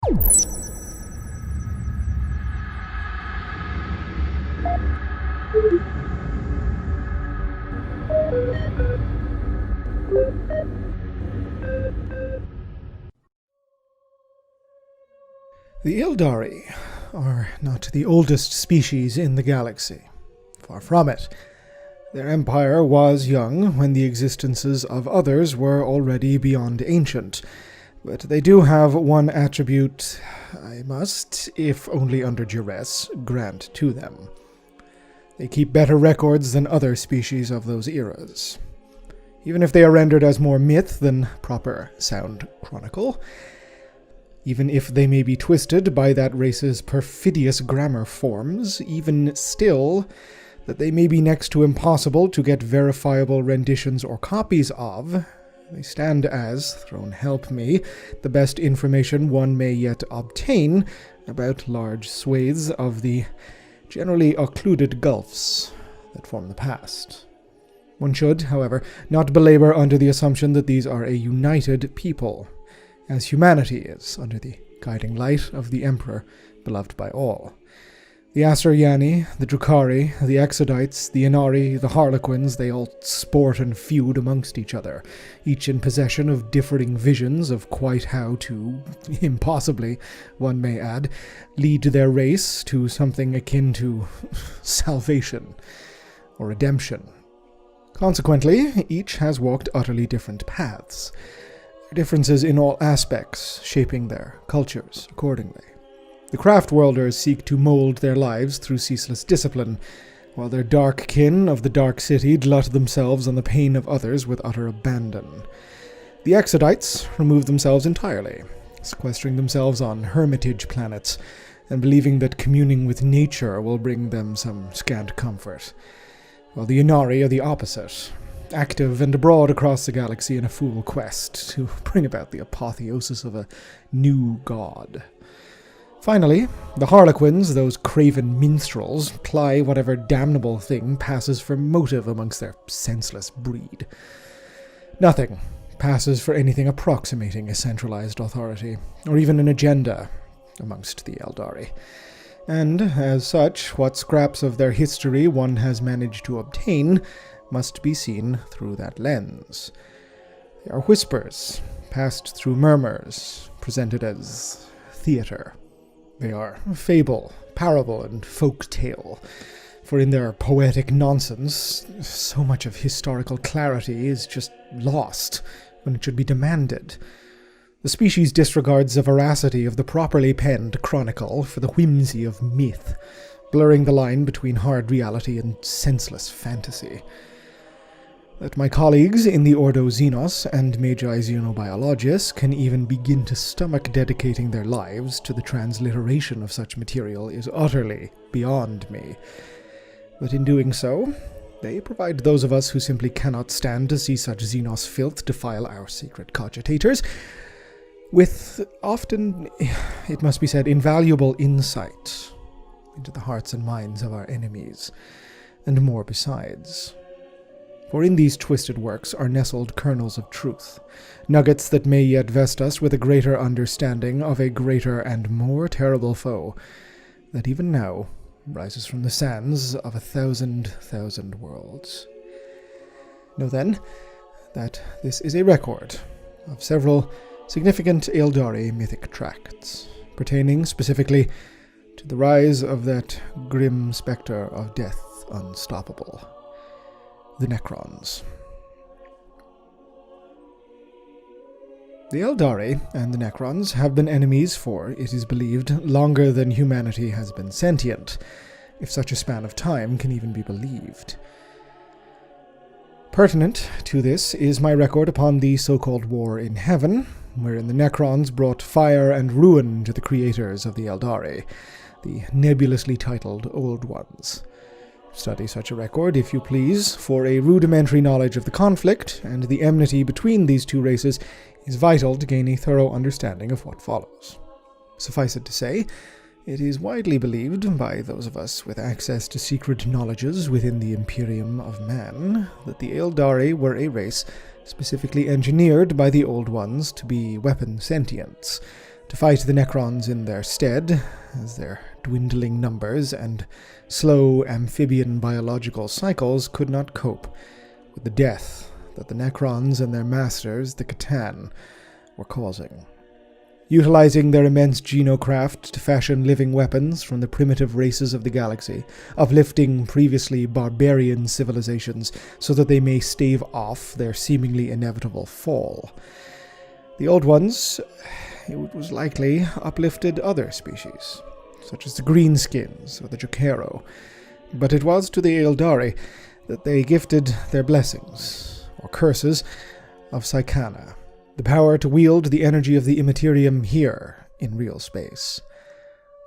The Aeldari are not the oldest species in the galaxy. Far from it. Their empire was young when the existences of others were already beyond ancient, but they do have one attribute I must, if only under duress, grant to them. They keep better records than other species of those eras. Even if they are rendered as more myth than proper sound chronicle, even if they may be twisted by that race's perfidious grammar forms, even still, that they may be next to impossible to get verifiable renditions or copies of, they stand as, throne help me, the best information one may yet obtain about large swathes of the generally occluded gulfs that form the past. One should, however, not belabor under the assumption that these are a united people, as humanity is under the guiding light of the Emperor, beloved by all. The Asuryani, the Drukhari, the Exodites, the Inari, the Harlequins, they all sport and feud amongst each other, each in possession of differing visions of quite how to, impossibly, one may add, lead their race to something akin to salvation or redemption. Consequently, each has walked utterly different paths, differences in all aspects shaping their cultures accordingly. The craft-worlders seek to mold their lives through ceaseless discipline, while their dark kin of the Dark City glut themselves on the pain of others with utter abandon. The Exodites remove themselves entirely, sequestering themselves on hermitage planets, and believing that communing with nature will bring them some scant comfort, while the Inari are the opposite, active and abroad across the galaxy in a fool quest to bring about the apotheosis of a new god. Finally, the Harlequins, those craven minstrels, ply whatever damnable thing passes for motive amongst their senseless breed. Nothing passes for anything approximating a centralized authority, or even an agenda, amongst the Aeldari. And, as such, what scraps of their history one has managed to obtain must be seen through that lens. They are whispers, passed through murmurs, presented as theater. They are fable, parable, and folk tale, for in their poetic nonsense, so much of historical clarity is just lost when it should be demanded. The species disregards the veracity of the properly penned chronicle for the whimsy of myth, blurring the line between hard reality and senseless fantasy. That my colleagues in the Ordo Xenos and Magi Xenobiologists can even begin to stomach dedicating their lives to the transliteration of such material is utterly beyond me. But in doing so, they provide those of us who simply cannot stand to see such Xenos filth defile our secret cogitators with often, it must be said, invaluable insight into the hearts and minds of our enemies, and more besides. For in these twisted works are nestled kernels of truth, nuggets that may yet vest us with a greater understanding of a greater and more terrible foe that even now rises from the sands of 1,000,000 worlds. Know then that this is a record of several significant Aeldari mythic tracts, pertaining specifically to the rise of that grim spectre of death unstoppable, the Necrons. The Aeldari and the Necrons have been enemies for, it is believed, longer than humanity has been sentient, if such a span of time can even be believed. Pertinent to this is my record upon the so-called War in Heaven, wherein the Necrons brought fire and ruin to the creators of the Aeldari, the nebulously titled Old Ones. Study such a record, if you please, for a rudimentary knowledge of the conflict and the enmity between these two races is vital to gain a thorough understanding of what follows. Suffice it to say, it is widely believed by those of us with access to secret knowledges within the Imperium of Man that the Aeldari were a race specifically engineered by the Old Ones to be weapon sentients, to fight the Necrons in their stead, as their dwindling numbers and slow amphibian biological cycles could not cope with the death that the Necrons and their masters, the Catan, were causing. Utilizing their immense genocraft to fashion living weapons from the primitive races of the galaxy, uplifting previously barbarian civilizations so that they may stave off their seemingly inevitable fall. The Old Ones, it was likely, uplifted other species, such as the Greenskins or the Jokero, but it was to the Aeldari that they gifted their blessings, or curses, of Psychana, the power to wield the energy of the Immaterium here, in real space.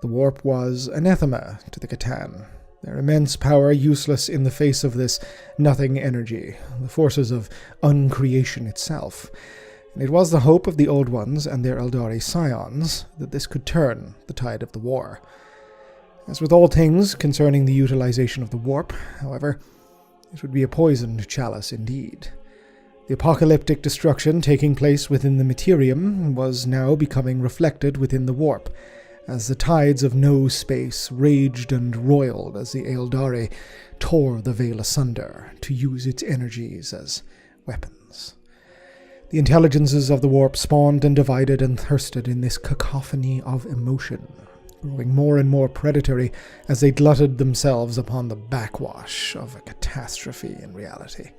The warp was anathema to the Catan, their immense power useless in the face of this nothing energy, the forces of uncreation itself. And it was the hope of the Old Ones and their Eldari scions that this could turn the tide of the war. As with all things concerning the utilization of the warp, however, it would be a poisoned chalice indeed. The apocalyptic destruction taking place within the Materium was now becoming reflected within the warp, as the tides of no space raged and roiled as the Aeldari tore the veil asunder to use its energies as weapons. The intelligences of the warp spawned and divided and thirsted in this cacophony of emotion, growing more and more predatory as they glutted themselves upon the backwash of a catastrophe in reality.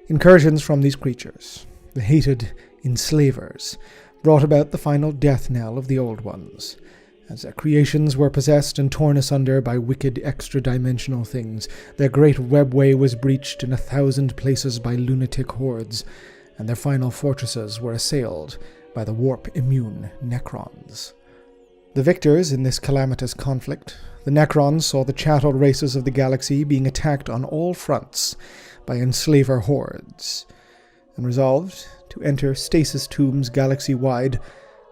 Incursions from these creatures, the hated enslavers, brought about the final death knell of the Old Ones, as their creations were possessed and torn asunder by wicked extra-dimensional things. Their great webway was breached in 1,000 places by lunatic hordes, and their final fortresses were assailed by the warp-immune Necrons. The victors in this calamitous conflict, the Necrons, saw the chattel races of the galaxy being attacked on all fronts by enslaver hordes, and resolved to enter stasis tombs galaxy-wide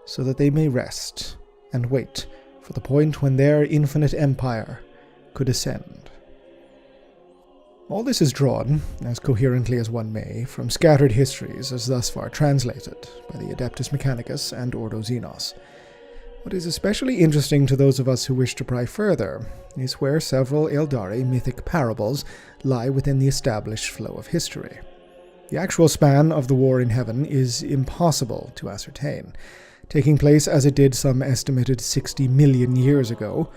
so that they may rest and wait for the point when their infinite empire could ascend. All this is drawn, as coherently as one may, from scattered histories as thus far translated by the Adeptus Mechanicus and Ordo Xenos. What is especially interesting to those of us who wish to pry further is where several Eldari mythic parables lie within the established flow of history. The actual span of the war in heaven is impossible to ascertain, taking place as it did some estimated 60 million years ago,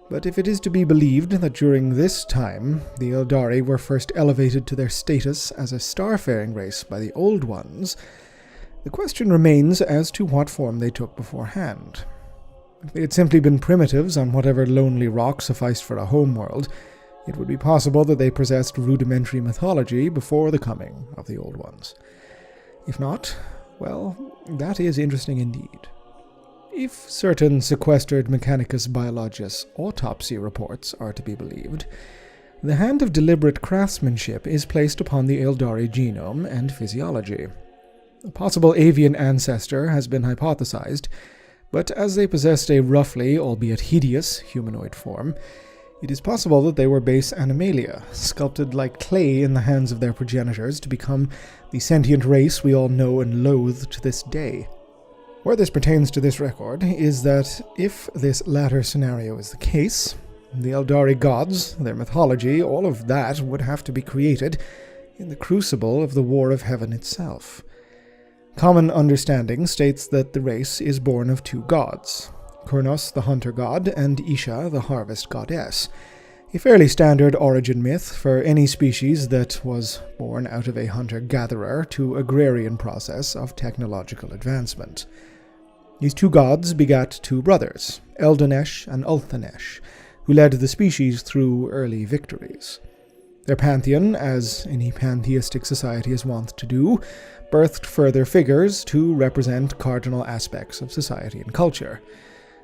but if it is to be believed that during this time the Eldari were first elevated to their status as a starfaring race by the Old Ones, the question remains as to what form they took beforehand. If they had simply been primitives on whatever lonely rock sufficed for a homeworld, it would be possible that they possessed rudimentary mythology before the coming of the Old Ones. If not, well, that is interesting indeed. If certain sequestered Mechanicus Biologus autopsy reports are to be believed, the hand of deliberate craftsmanship is placed upon the Aeldari genome and physiology. A possible avian ancestor has been hypothesized, but as they possessed a roughly, albeit hideous, humanoid form, it is possible that they were base animalia, sculpted like clay in the hands of their progenitors to become the sentient race we all know and loathe to this day. Where this pertains to this record is that if this latter scenario is the case, the Eldari gods, their mythology, all of that would have to be created in the crucible of the War of Heaven itself. Common understanding states that the race is born of two gods, Kurnos the hunter god and Isha the harvest goddess, a fairly standard origin myth for any species that was born out of a hunter-gatherer to agrarian process of technological advancement. These two gods begat two brothers, Eldanesh and Ulthanesh, who led the species through early victories. Their pantheon, as any pantheistic society is wont to do, birthed further figures to represent cardinal aspects of society and culture.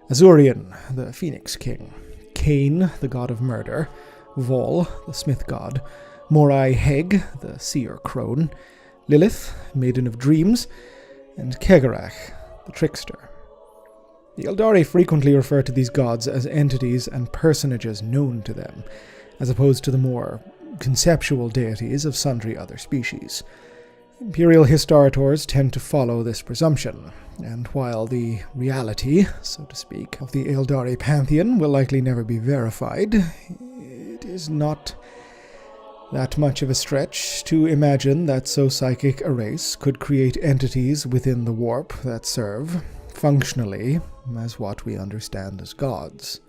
Azurian, the Phoenix King, Cain, the god of murder, Vol, the smith god, Morai Heg, the seer crone, Lilith, maiden of dreams, and Kegarach, the trickster. The Eldari frequently refer to these gods as entities and personages known to them, as opposed to the more conceptual deities of sundry other species. Imperial historiators tend to follow this presumption, and while the reality, so to speak, of the Aeldari pantheon will likely never be verified, it is not that much of a stretch to imagine that so psychic a race could create entities within the warp that serve, functionally, as what we understand as gods.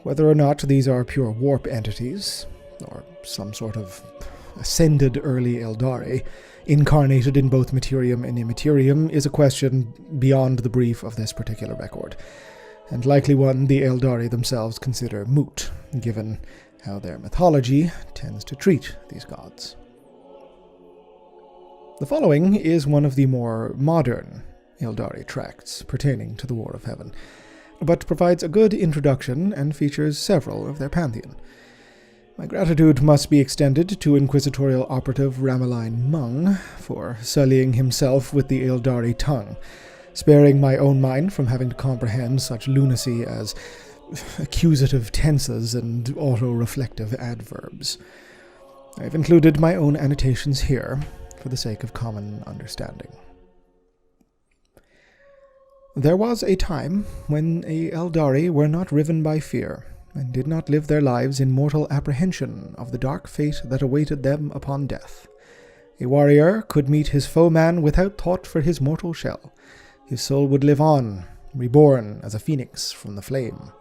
Whether or not these are pure warp entities, or some sort of ascended early Aeldari, incarnated in both materium and immaterium, is a question beyond the brief of this particular record, and likely one the Aeldari themselves consider moot, given how their mythology tends to treat these gods. The following is one of the more modern Aeldari tracts pertaining to the War of Heaven, but provides a good introduction and features several of their pantheon. My gratitude must be extended to Inquisitorial Operative Ramaline Mung for sullying himself with the Aeldari tongue, sparing my own mind from having to comprehend such lunacy as accusative tenses and auto-reflective adverbs. I've included my own annotations here for the sake of common understanding. There was a time when the Aeldari were not riven by fear, and did not live their lives in mortal apprehension of the dark fate that awaited them upon death. A warrior could meet his foeman without thought for his mortal shell. His soul would live on, reborn as a phoenix from the flame.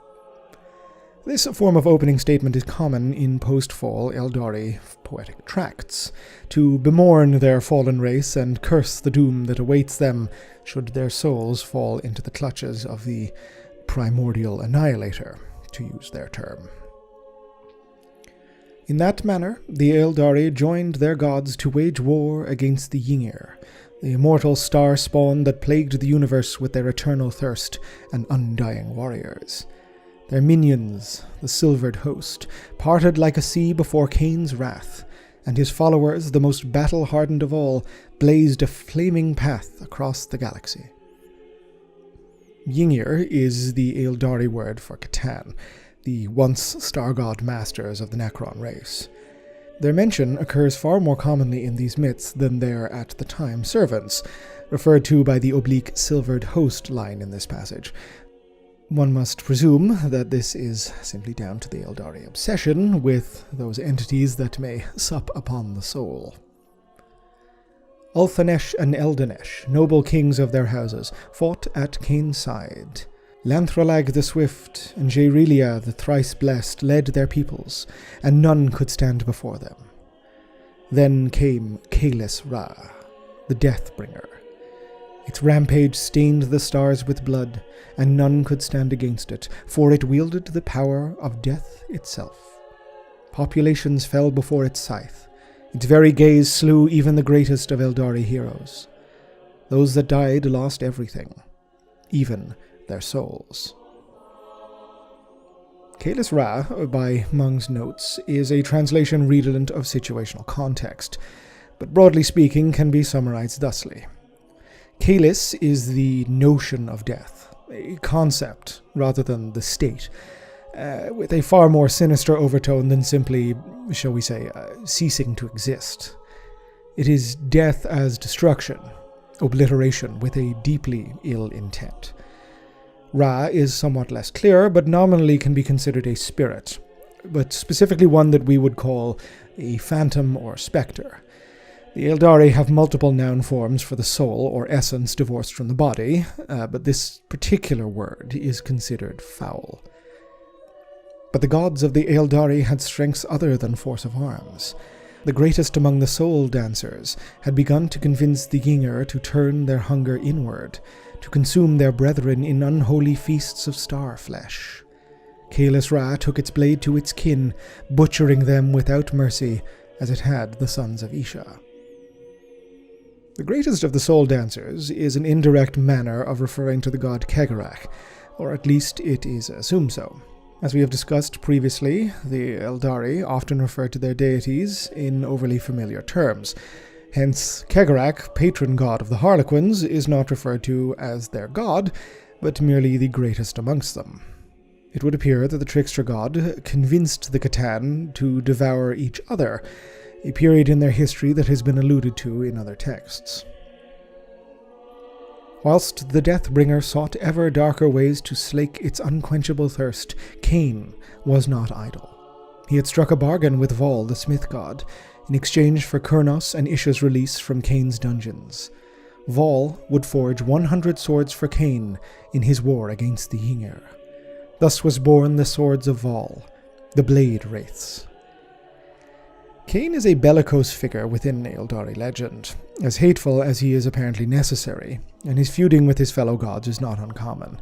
This form of opening statement is common in post-fall Aeldari poetic tracts, to bemourn their fallen race and curse the doom that awaits them should their souls fall into the clutches of the primordial annihilator, to use their term. In that manner, the Aeldari joined their gods to wage war against the Yngir, the immortal star spawn that plagued the universe with their eternal thirst and undying warriors. Their minions, the silvered host, parted like a sea before Cain's wrath, and his followers, the most battle-hardened of all, blazed a flaming path across the galaxy. Yngir is the Aeldari word for Catan, the once star-god masters of the Necron race. Their mention occurs far more commonly in these myths than their at-the-time servants, referred to by the oblique silvered host line in this passage. One must presume that this is simply down to the Aeldari obsession with those entities that may sup upon the soul. Ulthanesh and Eldanesh, noble kings of their houses, fought at Cain's side. Lanthralag the Swift and Jairelia the Thrice-Blessed led their peoples, and none could stand before them. Then came Caelus Ra, the Deathbringer. Its rampage stained the stars with blood, and none could stand against it, for it wielded the power of death itself. Populations fell before its scythe. Its very gaze slew even the greatest of Aeldari heroes. Those that died lost everything, even their souls. Caelus Ra, by Mung's notes, is a translation redolent of situational context, but broadly speaking can be summarized thusly. Caelus is the notion of death, a concept rather than the state, with a far more sinister overtone than simply, shall we say, ceasing to exist. It is death as destruction, obliteration with a deeply ill intent. Ra is somewhat less clear, but nominally can be considered a spirit, but specifically one that we would call a phantom or spectre. The Aeldari have multiple noun forms for the soul or essence divorced from the body, but this particular word is considered foul. But the gods of the Aeldari had strengths other than force of arms. The greatest among the soul dancers had begun to convince the Yngir to turn their hunger inward, to consume their brethren in unholy feasts of star flesh. Caelus Ra took its blade to its kin, butchering them without mercy, as it had the sons of Isha. The greatest of the soul dancers is an indirect manner of referring to the god Kegarak, or at least it is assumed so. As we have discussed previously, the Aeldari often refer to their deities in overly familiar terms. Hence, Kegarak, patron god of the Harlequins, is not referred to as their god, but merely the greatest amongst them. It would appear that the trickster god convinced the Catan to devour each other, a period in their history that has been alluded to in other texts. Whilst the Deathbringer sought ever darker ways to slake its unquenchable thirst, Cain was not idle. He had struck a bargain with Vol, the smith god, in exchange for Kurnos and Isha's release from Cain's dungeons. Vol would forge 100 swords for Cain in his war against the Yngir. Thus was born the Swords of Vol, the Blade Wraiths. Cain is a bellicose figure within Eldari legend, as hateful as he is apparently necessary, and his feuding with his fellow gods is not uncommon.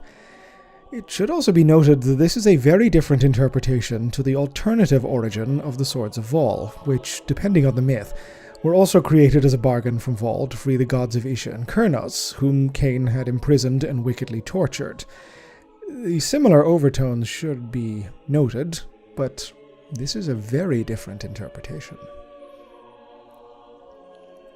It should also be noted that this is a very different interpretation to the alternative origin of the Swords of Vol, which, depending on the myth, were also created as a bargain from Vol to free the gods of Isha and Kurnos, whom Cain had imprisoned and wickedly tortured. The similar overtones should be noted, but this is a very different interpretation.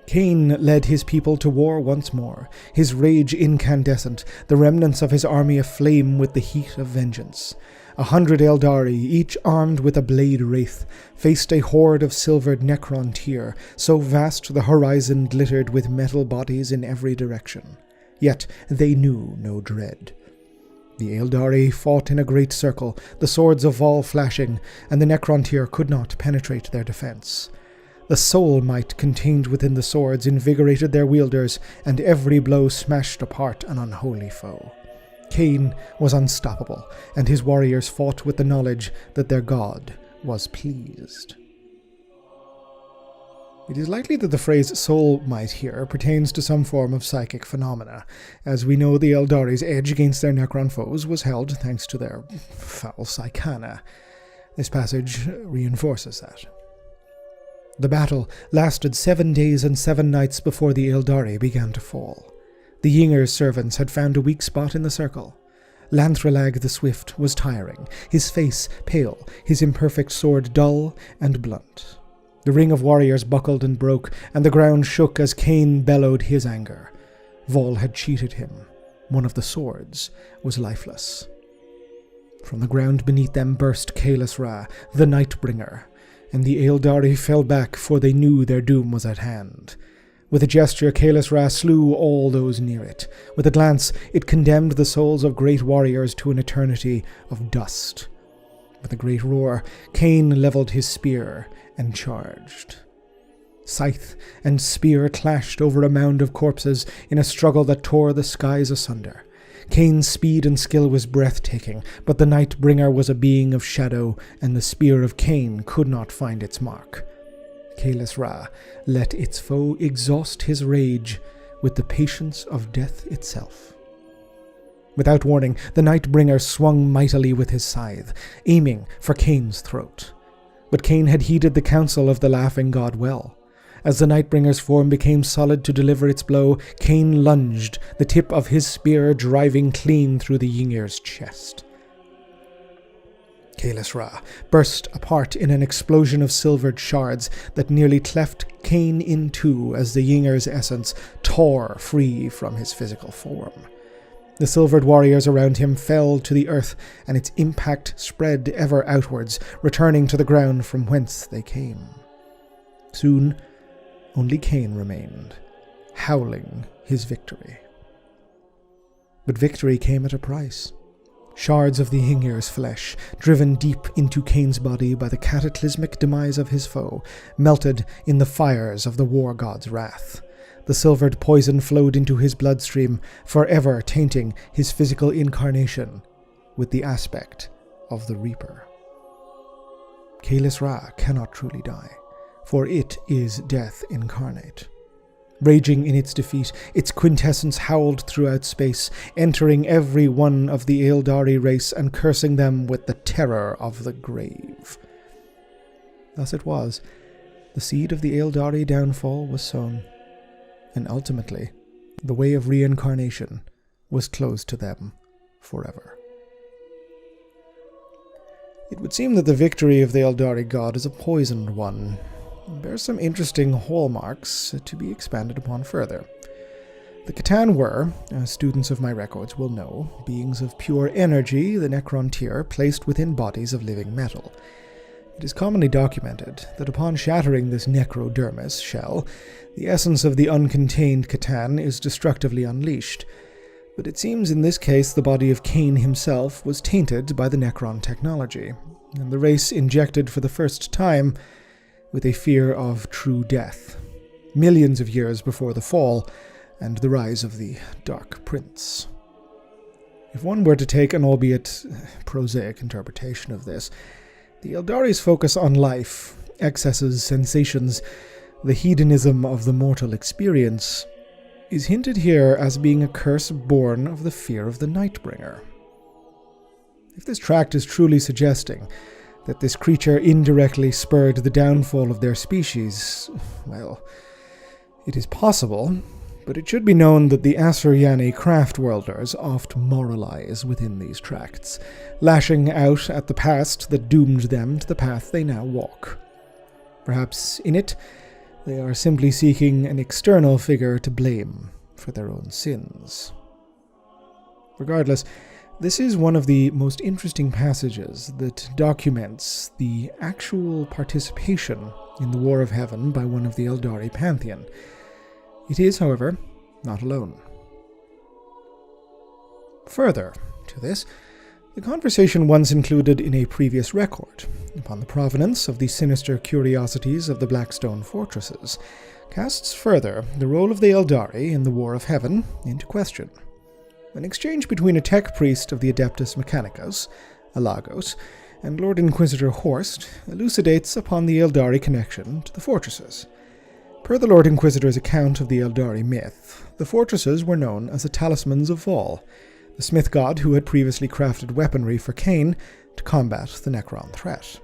Cain led his people to war once more, his rage incandescent, the remnants of his army aflame with the heat of vengeance. 100 Eldari, each armed with a blade wraith, faced a horde of silvered Necron tier, so vast the horizon glittered with metal bodies in every direction. Yet they knew no dread. The Eldari fought in a great circle, the swords of Vol flashing, and the Necron tier could not penetrate their defense. The soul might contained within the swords invigorated their wielders, and every blow smashed apart an unholy foe. Cain was unstoppable, and his warriors fought with the knowledge that their god was pleased. It is likely that the phrase soul might here pertains to some form of psychic phenomena, as we know the Eldari's edge against their Necron foes was held thanks to their foul psychana. This passage reinforces that. The battle lasted 7 days and 7 nights before the Eldari began to fall. The Yngir's servants had found a weak spot in the circle. Lanthralag the Swift was tiring, his face pale, his imperfect sword dull and blunt. The ring of warriors buckled and broke, and the ground shook as Cain bellowed his anger. Vol had cheated him. One of the swords was lifeless. From the ground beneath them burst Caelus Ra, the Nightbringer, and the Eldari fell back, for they knew their doom was at hand. With a gesture, Caelus Ra slew all those near it. With a glance, it condemned the souls of great warriors to an eternity of dust. With a great roar, Cain levelled his spear and charged. Scythe and spear clashed over a mound of corpses in a struggle that tore the skies asunder. Cain's speed and skill was breathtaking, but the Nightbringer was a being of shadow, and the spear of Cain could not find its mark. Caelus Ra let its foe exhaust his rage with the patience of death itself. Without warning, the Nightbringer swung mightily with his scythe, aiming for Cain's throat. But Cain had heeded the counsel of the laughing god well. As the Nightbringer's form became solid to deliver its blow, Cain lunged, the tip of his spear driving clean through the Yngir's chest. Caelus Ra burst apart in an explosion of silvered shards that nearly cleft Cain in two as the Yngir's essence tore free from his physical form. The silvered warriors around him fell to the earth, and its impact spread ever outwards, returning to the ground from whence they came. Soon, only Cain remained, howling his victory. But victory came at a price. Shards of the Yngir's flesh, driven deep into Cain's body by the cataclysmic demise of his foe, melted in the fires of the war god's wrath. The silvered poison flowed into his bloodstream, forever tainting his physical incarnation with the aspect of the Reaper. Caelus Ra cannot truly die, for it is death incarnate. Raging in its defeat, its quintessence howled throughout space, entering every one of the Eldari race and cursing them with the terror of the grave. Thus it was, the seed of the Eldari downfall was sown, and ultimately, the way of reincarnation was closed to them forever. It would seem that the victory of the Eldari god is a poisoned one. It bears some interesting hallmarks to be expanded upon further. The Catan were, as students of my records will know, beings of pure energy, the Necron tier, placed within bodies of living metal. It is commonly documented that upon shattering this necrodermis shell, the essence of the uncontained Catan is destructively unleashed. But it seems in this case the body of Cain himself was tainted by the Necron technology, and the race injected for the first time with a fear of true death, millions of years before the fall and the rise of the Dark Prince. If one were to take an albeit prosaic interpretation of this, the Eldari's focus on life, excesses, sensations, the hedonism of the mortal experience, is hinted here as being a curse born of the fear of the Nightbringer. If this tract is truly suggesting that this creature indirectly spurred the downfall of their species, well, it is possible, but it should be known that the Asuryani craft-worlders oft moralize within these tracts, lashing out at the past that doomed them to the path they now walk. Perhaps in it, they are simply seeking an external figure to blame for their own sins. Regardless, this is one of the most interesting passages that documents the actual participation in the War of Heaven by one of the Eldari pantheon. It is, however, not alone. Further to this, the conversation once included in a previous record upon the provenance of the sinister curiosities of the Blackstone fortresses casts further the role of the Eldari in the War of Heaven into question. An exchange between a tech priest of the Adeptus Mechanicus, Alagos, and Lord Inquisitor Horst elucidates upon the Eldari connection to the fortresses. Per the Lord Inquisitor's account of the Eldari myth, the fortresses were known as the Talismans of Vol, the smith god who had previously crafted weaponry for Cain to combat the Necron threat.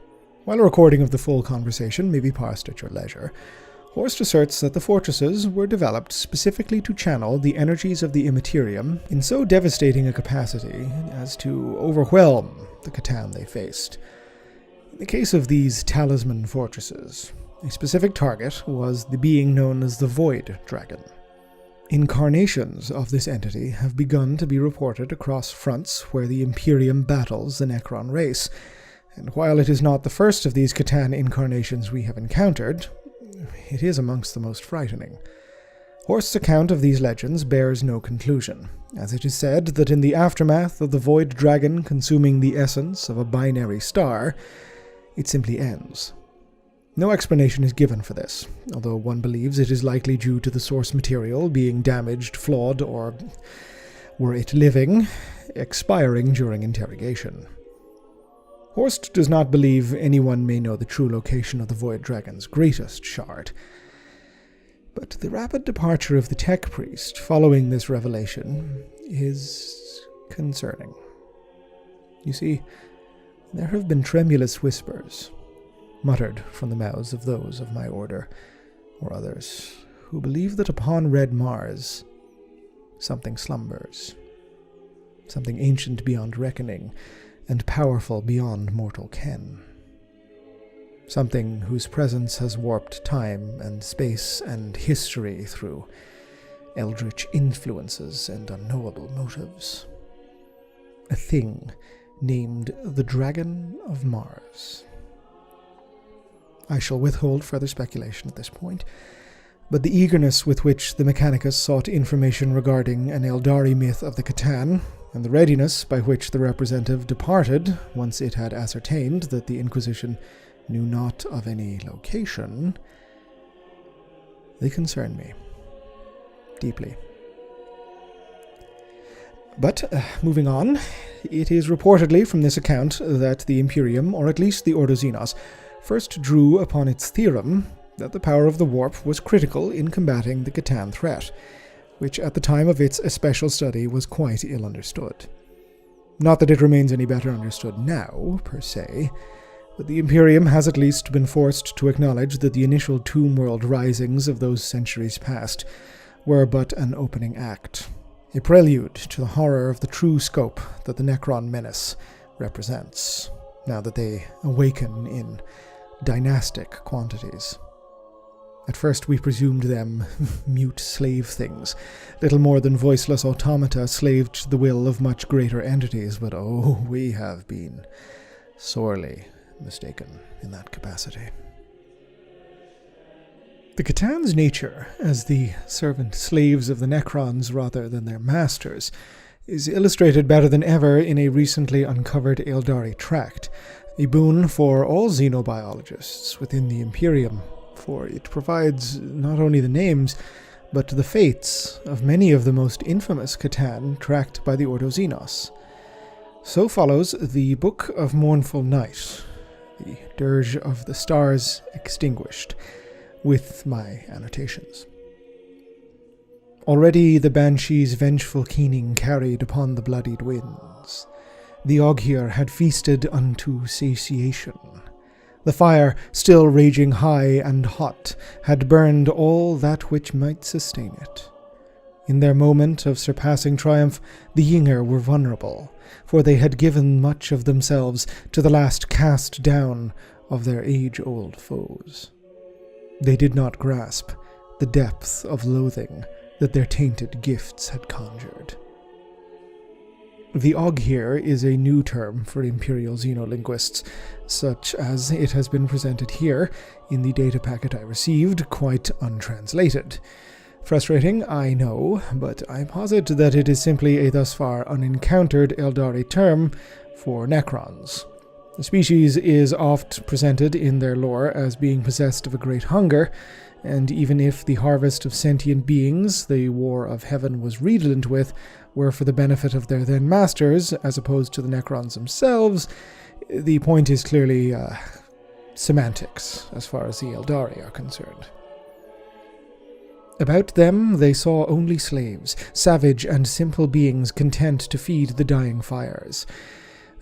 While a recording of the full conversation may be parsed at your leisure, Horst asserts that the fortresses were developed specifically to channel the energies of the Immaterium in so devastating a capacity as to overwhelm the Catan they faced. In the case of these talisman fortresses, a specific target was the being known as the Void Dragon. Incarnations of this entity have begun to be reported across fronts where the Imperium battles the Necron race, and while it is not the first of these Catan incarnations we have encountered, it is amongst the most frightening. Horst's account of these legends bears no conclusion, as it is said that in the aftermath of the Void Dragon consuming the essence of a binary star, it simply ends. No explanation is given for this, although one believes it is likely due to the source material being damaged, flawed, or, were it living, expiring during interrogation. Horst does not believe anyone may know the true location of the Void Dragon's greatest shard. But the rapid departure of the tech priest following this revelation is concerning. You see, there have been tremulous whispers, muttered from the mouths of those of my order, or others, who believe that upon Red Mars, something slumbers, something ancient beyond reckoning, and powerful beyond mortal ken. Something whose presence has warped time and space and history through eldritch influences and unknowable motives. A thing named the Dragon of Mars. I shall withhold further speculation at this point, but the eagerness with which the Mechanicus sought information regarding an Eldari myth of the Catan, and the readiness by which the representative departed once it had ascertained that the Inquisition knew not of any location, they concern me deeply. But, moving on, it is reportedly from this account that the Imperium, or at least the Ordo Xenos, first drew upon its theorem that the power of the warp was critical in combating the Catan threat, which at the time of its especial study was quite ill understood. Not that it remains any better understood now, per se, but the Imperium has at least been forced to acknowledge that the initial tomb world risings of those centuries past were but an opening act, a prelude to the horror of the true scope that the Necron menace represents, now that they awaken in dynastic quantities. At first we presumed them mute slave things, little more than voiceless automata slaved to the will of much greater entities, but oh, we have been sorely mistaken in that capacity. The C'tan's nature, as the servant slaves of the Necrons rather than their masters, is illustrated better than ever in a recently uncovered Aeldari tract, a boon for all xenobiologists within the Imperium, for it provides not only the names, but the fates of many of the most infamous C'tan tracked by the Ordo Xenos. So follows the Book of Mournful Night, the Dirge of the Stars Extinguished, with my annotations. Already the Banshee's vengeful keening carried upon the bloodied winds. The Ogier had feasted unto satiation. The fire, still raging high and hot, had burned all that which might sustain it. In their moment of surpassing triumph, the Yinger were vulnerable, for they had given much of themselves to the last cast down of their age-old foes. They did not grasp the depth of loathing that their tainted gifts had conjured. The Ogier is a new term for Imperial Xenolinguists, such as it has been presented here in the data packet I received, quite untranslated. Frustrating, I know, but I posit that it is simply a thus far unencountered Eldari term for Necrons. The species is oft presented in their lore as being possessed of a great hunger, and even if the harvest of sentient beings the War of Heaven was redolent with were for the benefit of their then masters, as opposed to the Necrons themselves, the point is clearly semantics, as far as the Eldari are concerned. About them they saw only slaves, savage and simple beings content to feed the dying fires.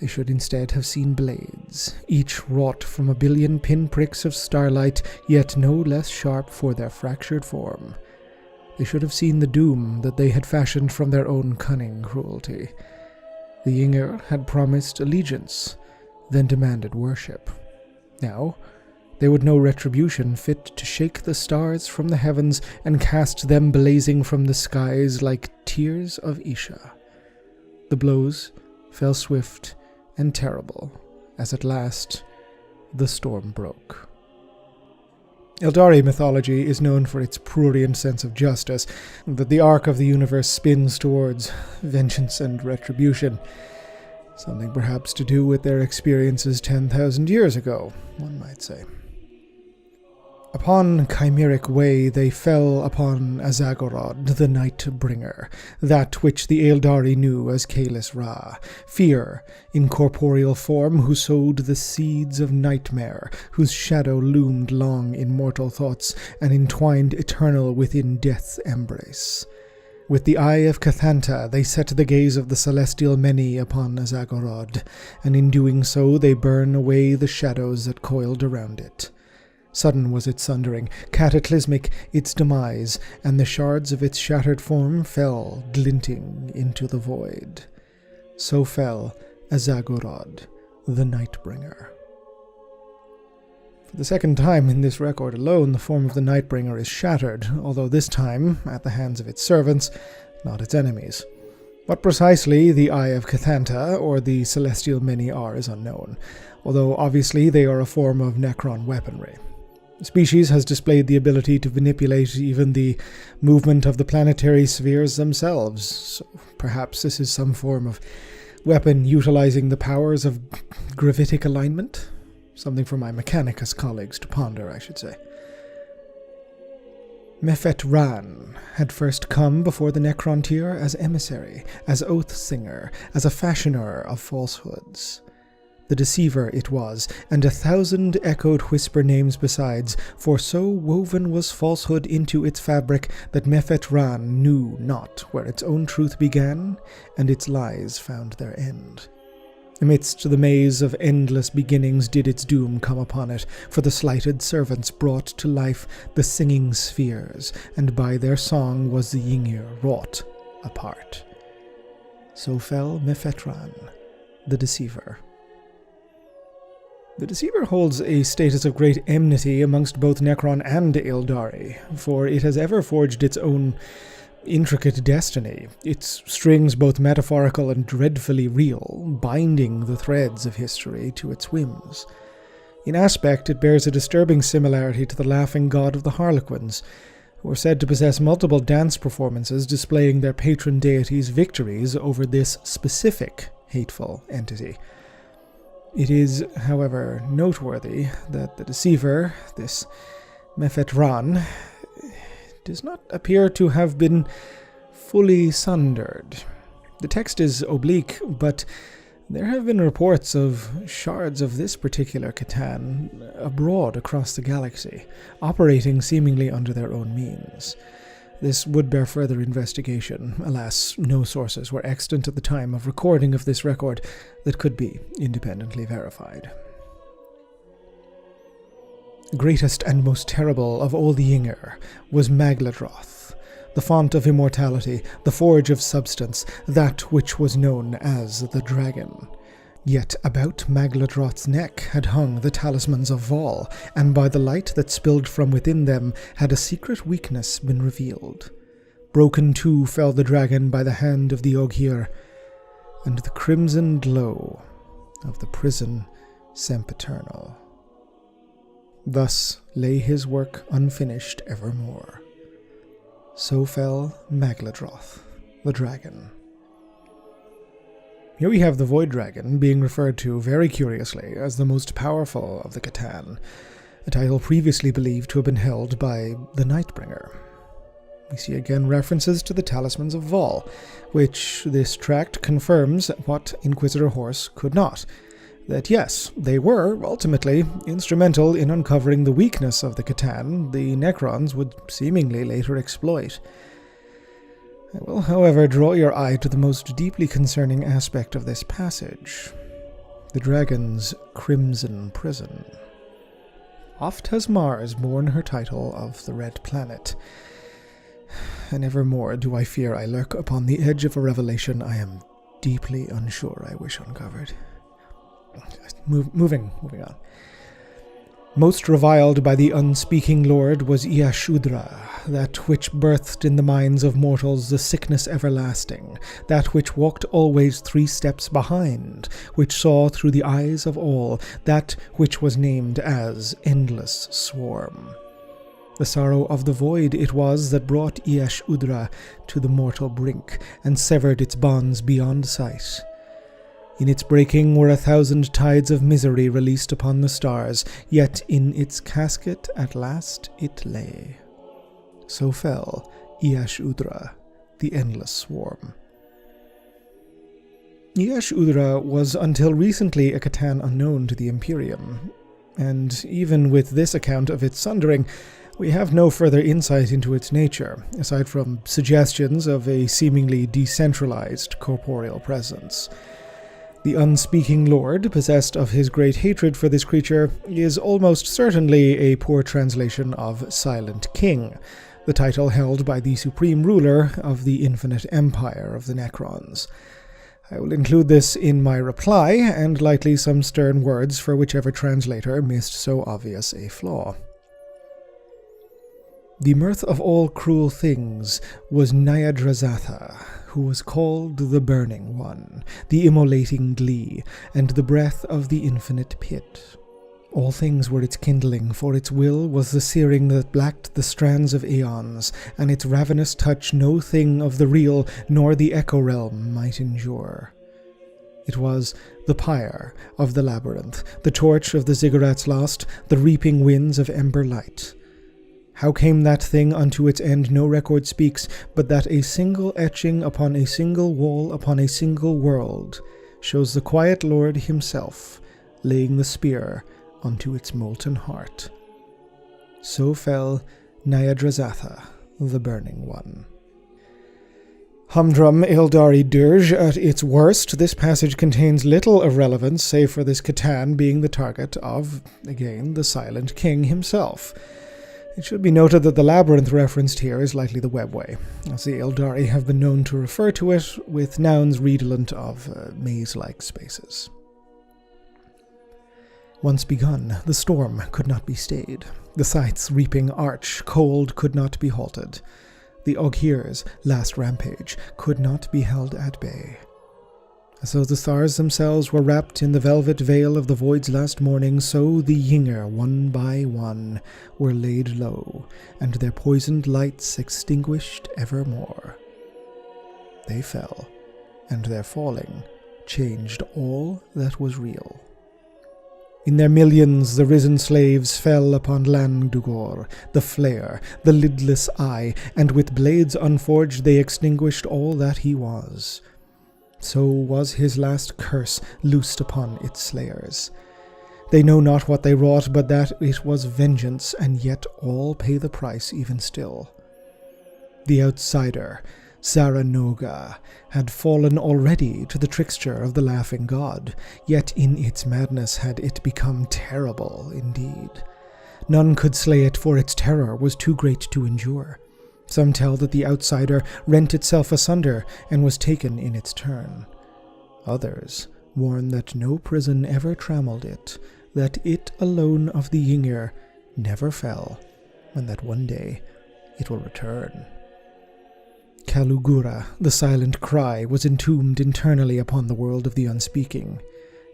They should instead have seen blades, each wrought from a billion pinpricks of starlight, yet no less sharp for their fractured form. They should have seen the doom that they had fashioned from their own cunning cruelty. The Yinger had promised allegiance, then demanded worship. Now, they would know retribution fit to shake the stars from the heavens and cast them blazing from the skies like tears of Isha. The blows fell swift and terrible, as at last the storm broke. Eldari mythology is known for its prurient sense of justice, that the arc of the universe spins towards vengeance and retribution, something perhaps to do with their experiences 10,000 years ago, one might say. Upon chimeric way they fell upon Azagorod, the Nightbringer, that which the Aeldari knew as Kalis Ra, fear, in corporeal form, who sowed the seeds of nightmare, whose shadow loomed long in mortal thoughts, and entwined eternal within death's embrace. With the eye of Cathanta they set the gaze of the celestial many upon Azagorod, and in doing so they burn away the shadows that coiled around it. Sudden was its sundering, cataclysmic its demise, and the shards of its shattered form fell, glinting, into the void. So fell Azagorod, the Nightbringer. For the second time in this record alone, the form of the Nightbringer is shattered, although this time at the hands of its servants, not its enemies. What precisely the Eye of Cathanta or the Celestial Many are is unknown, although obviously they are a form of Necron weaponry. The species has displayed the ability to manipulate even the movement of the planetary spheres themselves, so perhaps this is some form of weapon utilizing the powers of gravitic alignment? Something for my Mechanicus colleagues to ponder, I should say. Mephet Ran had first come before the Necrontyr as emissary, as oath-singer, as a fashioner of falsehoods. The deceiver it was, and 1,000 echoed whisper names besides, for so woven was falsehood into its fabric that Mephet Ran knew not where its own truth began, and its lies found their end. Amidst the maze of endless beginnings did its doom come upon it, for the slighted servants brought to life the singing spheres, and by their song was the Yngir wrought apart. So fell Mephet Ran, the deceiver. The Deceiver holds a status of great enmity amongst both Necron and Aeldari, for it has ever forged its own intricate destiny, its strings both metaphorical and dreadfully real, binding the threads of history to its whims. In aspect, it bears a disturbing similarity to the laughing god of the Harlequins, who are said to possess multiple dance performances displaying their patron deity's victories over this specific hateful entity. It is, however, noteworthy that the deceiver, this Mephetran, does not appear to have been fully sundered. The text is oblique, but there have been reports of shards of this particular Catan abroad across the galaxy, operating seemingly under their own means. This would bear further investigation. Alas, no sources were extant at the time of recording of this record that could be independently verified. Greatest and most terrible of all the Yinger was Magladroth, the font of immortality, the forge of substance, that which was known as the Dragon. Yet about Magladroth's neck had hung the talismans of Vol, and by the light that spilled from within them had a secret weakness been revealed. Broken too fell the dragon by the hand of the Ogier, and the crimson glow of the prison sempiternal. Thus lay his work unfinished evermore. So fell Magladroth, the dragon. Here we have the Void Dragon being referred to very curiously as the most powerful of the Catan, a title previously believed to have been held by the Nightbringer. We see again references to the Talismans of Vol, which this tract confirms what Inquisitor Horse could not. That yes, they were, ultimately, instrumental in uncovering the weakness of the Catan the Necrons would seemingly later exploit. I will, however, draw your eye to the most deeply concerning aspect of this passage, the dragon's crimson prison. Oft has Mars borne her title of the Red Planet, and evermore do I fear I lurk upon the edge of a revelation I am deeply unsure I wish uncovered. Moving on. Most reviled by the unspeaking Lord was Iashudra, that which birthed in the minds of mortals the sickness everlasting, that which walked always 3 steps behind, which saw through the eyes of all, that which was named as Endless Swarm. The sorrow of the void it was that brought Iashudra to the mortal brink, and severed its bonds beyond sight. In its breaking were 1,000 tides of misery released upon the stars, yet in its casket at last it lay. So fell Iashudra, the Endless Swarm. Iashudra was until recently a Catan unknown to the Imperium, and even with this account of its sundering, we have no further insight into its nature, aside from suggestions of a seemingly decentralized corporeal presence. The unspeaking Lord, possessed of his great hatred for this creature, is almost certainly a poor translation of Silent King, the title held by the supreme ruler of the infinite empire of the Necrons. I will include this in my reply, and likely some stern words for whichever translator missed so obvious a flaw. The mirth of all cruel things was Nyadrazatha, who was called the Burning One, the immolating glee, and the breath of the infinite pit. All things were its kindling, for its will was the searing that blacked the strands of aeons, and its ravenous touch no thing of the real nor the echo realm might endure. It was the pyre of the labyrinth, the torch of the ziggurats lost, the reaping winds of ember light. How came that thing unto its end no record speaks, but that a single etching upon a single wall upon a single world shows the quiet Lord himself laying the spear unto its molten heart. So fell Nyadrazatha, the Burning One. Humdrum Eldari dirge at its worst, this passage contains little of relevance save for this Catan being the target of, again, the Silent King himself. It should be noted that the labyrinth referenced here is likely the webway, as the Eldari have been known to refer to it with nouns redolent of maze-like spaces. Once begun, the storm could not be stayed. The scythe's reaping arch, cold, could not be halted. The Oghir's last rampage could not be held at bay. As though the stars themselves were wrapped in the velvet veil of the void's last morning, so the Yinger, one by one, were laid low, and their poisoned lights extinguished evermore. They fell, and their falling changed all that was real. In their millions the risen slaves fell upon Landugor, the flare, the lidless eye, and with blades unforged they extinguished all that he was. So was his last curse loosed upon its slayers. They know not what they wrought, but that it was vengeance, and yet all pay the price even still. The outsider, Zaranoga, had fallen already to the trickster of the laughing god, yet in its madness had it become terrible indeed. None could slay it, for its terror was too great to endure. Some tell that the outsider rent itself asunder and was taken in its turn. Others warn that no prison ever trammeled it, that it alone of the Yinger never fell, and that one day it will return. Kalugura, the silent cry, was entombed internally upon the world of the unspeaking.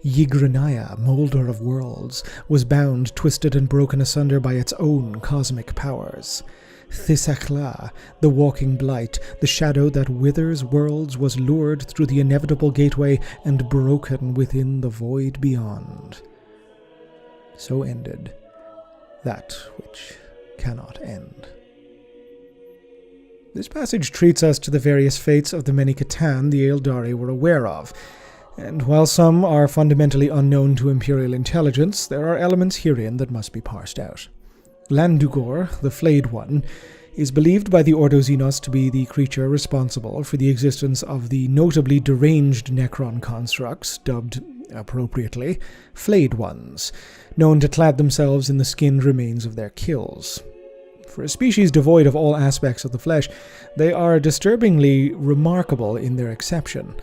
Yigranaya, moulder of worlds, was bound, twisted, and broken asunder by its own cosmic powers. Thisakla, the walking blight, the shadow that withers worlds, was lured through the inevitable gateway and broken within the void beyond. So ended that which cannot end. This passage treats us to the various fates of the many Catan the Aeldari were aware of, and while some are fundamentally unknown to Imperial intelligence, there are elements herein that must be parsed out. Landugor, the Flayed One, is believed by the Ordo Xenos to be the creature responsible for the existence of the notably deranged Necron constructs, dubbed, appropriately, Flayed Ones, known to clad themselves in the skinned remains of their kills. For a species devoid of all aspects of the flesh, they are disturbingly remarkable in their exception,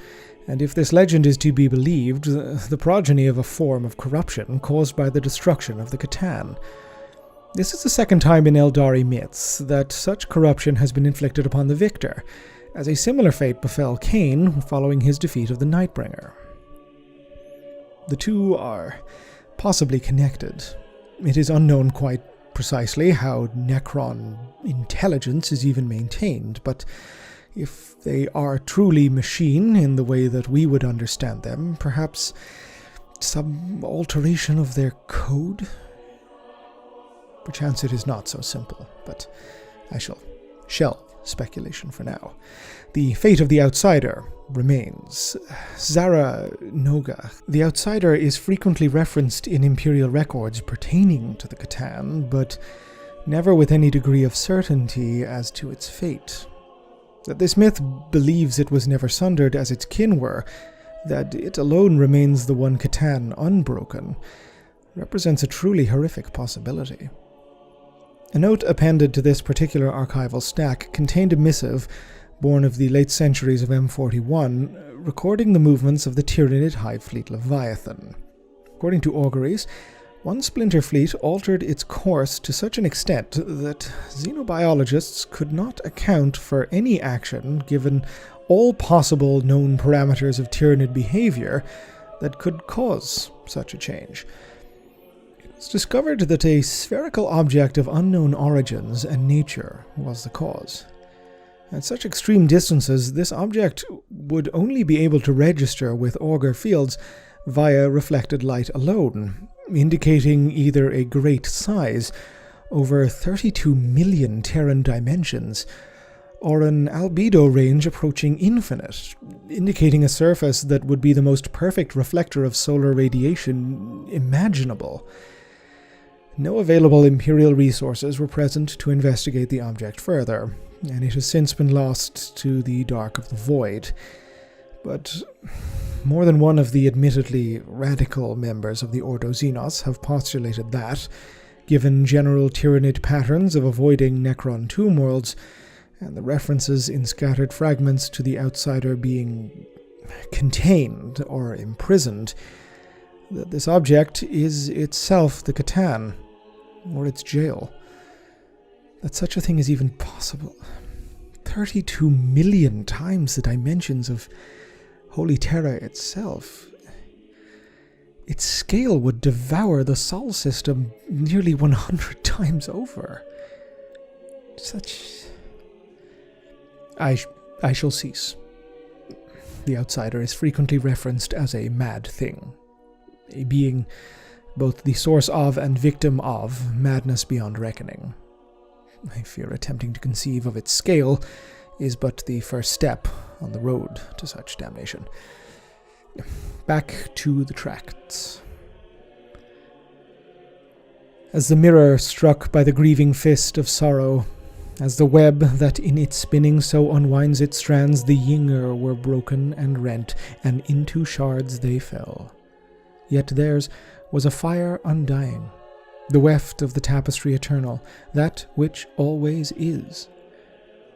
and if this legend is to be believed, the progeny of a form of corruption caused by the destruction of the Catan. This is the second time in Eldari myths that such corruption has been inflicted upon the victor, as a similar fate befell Cain following his defeat of the Nightbringer. The two are possibly connected. It is unknown quite precisely how Necron intelligence is even maintained, but if they are truly machine in the way that we would understand them, perhaps some alteration of their code? Perchance it is not so simple, but I shall shelve speculation for now. The fate of the outsider remains. Zaranoga. The outsider is frequently referenced in Imperial records pertaining to the Catan, but never with any degree of certainty as to its fate. That this myth believes it was never sundered as its kin were, that it alone remains the one Catan unbroken, represents a truly horrific possibility. A note appended to this particular archival stack contained a missive, born of the late centuries of M41, recording the movements of the Tyranid Hive Fleet Leviathan. According to auguries, one splinter fleet altered its course to such an extent that xenobiologists could not account for any action given all possible known parameters of Tyranid behavior that could cause such a change. It's discovered that a spherical object of unknown origins and nature was the cause. At such extreme distances, this object would only be able to register with augur fields via reflected light alone, indicating either a great size, over 32 million Terran dimensions, or an albedo range approaching infinite, indicating a surface that would be the most perfect reflector of solar radiation imaginable. No available Imperial resources were present to investigate the object further, and it has since been lost to the dark of the void. But more than one of the admittedly radical members of the Ordo Xenos have postulated that, given general Tyranid patterns of avoiding Necron tomb worlds, and the references in scattered fragments to the outsider being contained or imprisoned, that this object is itself the Catan, or its jail. That such a thing is even possible. 32 million times the dimensions of Holy Terra itself, its scale would devour the Sol system nearly 100 times over. I shall cease. The outsider is frequently referenced as a mad thing, a being both the source of and victim of madness beyond reckoning. I fear attempting to conceive of its scale is but the first step on the road to such damnation. Back to the tracts. As the mirror struck by the grieving fist of sorrow, as the web that in its spinning so unwinds its strands, the Yinger were broken and rent, and into shards they fell. Yet theirs was a fire undying, the weft of the tapestry eternal, that which always is.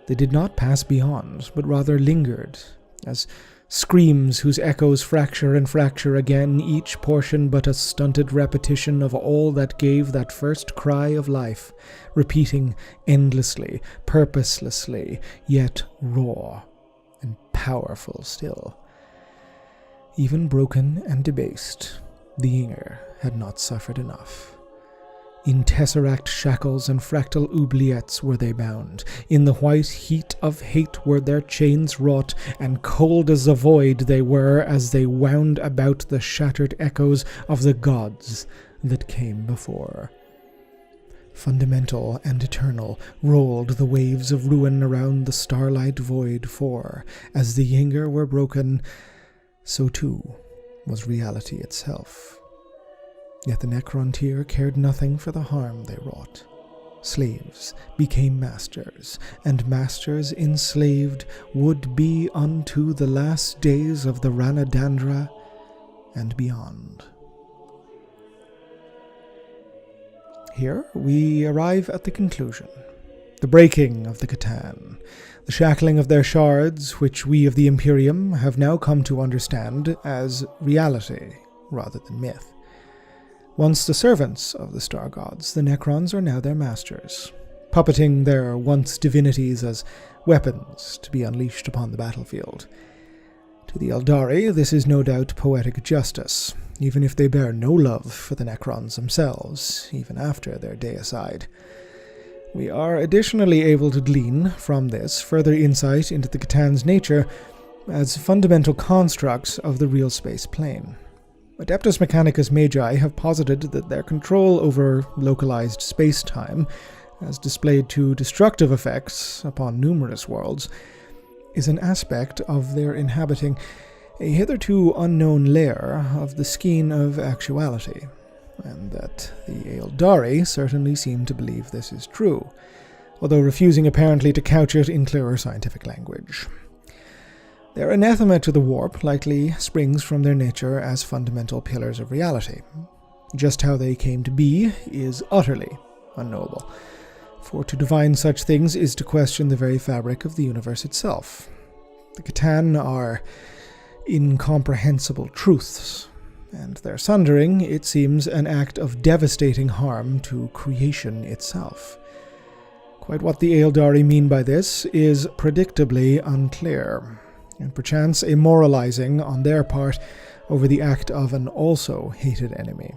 They did not pass beyond, but rather lingered, as screams whose echoes fracture and fracture again, each portion but a stunted repetition of all that gave that first cry of life, repeating endlessly, purposelessly, yet raw and powerful still. Even broken and debased, the Yinger had not suffered enough. In tesseract shackles and fractal oubliettes were they bound. In the white heat of hate were their chains wrought, and cold as the void they were as they wound about the shattered echoes of the gods that came before. Fundamental and eternal rolled the waves of ruin around the starlight void, for, as the Yinger were broken, so too was reality itself. Yet the Necrontyr cared nothing for the harm they wrought. Slaves became masters, and masters enslaved would be unto the last days of the Ranadandra and beyond. Here we arrive at the conclusion. The breaking of the Catan, the shackling of their shards, which we of the Imperium have now come to understand as reality rather than myth. Once the servants of the star gods, the Necrons are now their masters, puppeting their once divinities as weapons to be unleashed upon the battlefield. To the Eldari, this is no doubt poetic justice, even if they bear no love for the Necrons themselves, even after their deicide. We are additionally able to glean from this further insight into the Catan's nature as fundamental constructs of the real space plane. Adeptus Mechanicus Magi have posited that their control over localized space-time, as displayed to destructive effects upon numerous worlds, is an aspect of their inhabiting a hitherto unknown layer of the skein of actuality, and that the Aeldari certainly seem to believe this is true, although refusing apparently to couch it in clearer scientific language. Their anathema to the warp likely springs from their nature as fundamental pillars of reality. Just how they came to be is utterly unknowable, for to divine such things is to question the very fabric of the universe itself. The Catan are incomprehensible truths, and their sundering, it seems, an act of devastating harm to creation itself. Quite what the Aeldari mean by this is predictably unclear, and perchance a moralizing on their part over the act of an also hated enemy.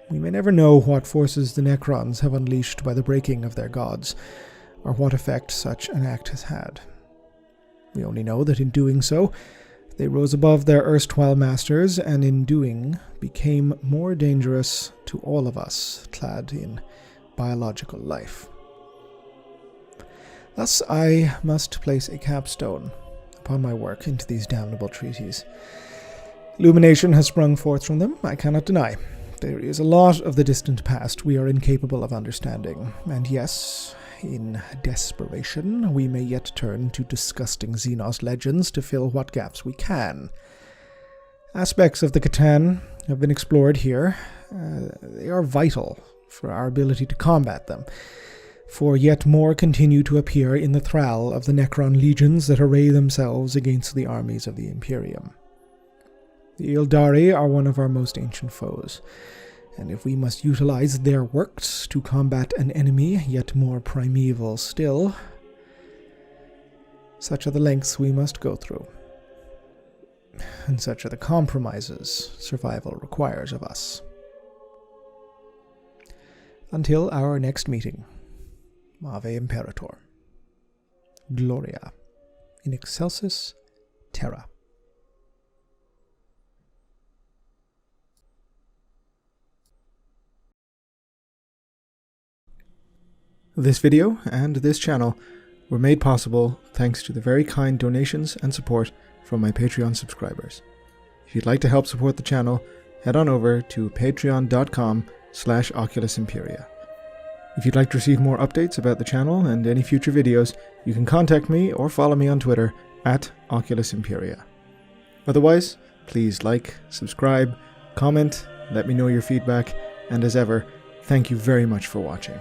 We may never know what forces the Necrons have unleashed by the breaking of their gods, or what effect such an act has had. We only know that in doing so, they rose above their erstwhile masters, and in doing became more dangerous to all of us clad in biological life. Thus I must place a capstone upon my work into these damnable treaties. Illumination has sprung forth from them, I cannot deny. There is a lot of the distant past we are incapable of understanding, and yes, in desperation, we may yet turn to disgusting Xenos legends to fill what gaps we can. Aspects of the Catan have been explored here. They are vital for our ability to combat them, for yet more continue to appear in the thrall of the Necron legions that array themselves against the armies of the Imperium. The Aeldari are one of our most ancient foes, and if we must utilize their works to combat an enemy yet more primeval still, such are the lengths we must go through. and such are the compromises survival requires of us. Until our next meeting, Ave Imperator. Gloria in excelsis terra. This video and this channel were made possible thanks to the very kind donations and support from my Patreon subscribers. If you'd like to help support the channel, head on over to patreon.com/OculusImperia. If you'd like to receive more updates about the channel and any future videos, you can contact me or follow me on Twitter @OculusImperia. Otherwise, please like, subscribe, comment, let me know your feedback, and as ever, thank you very much for watching.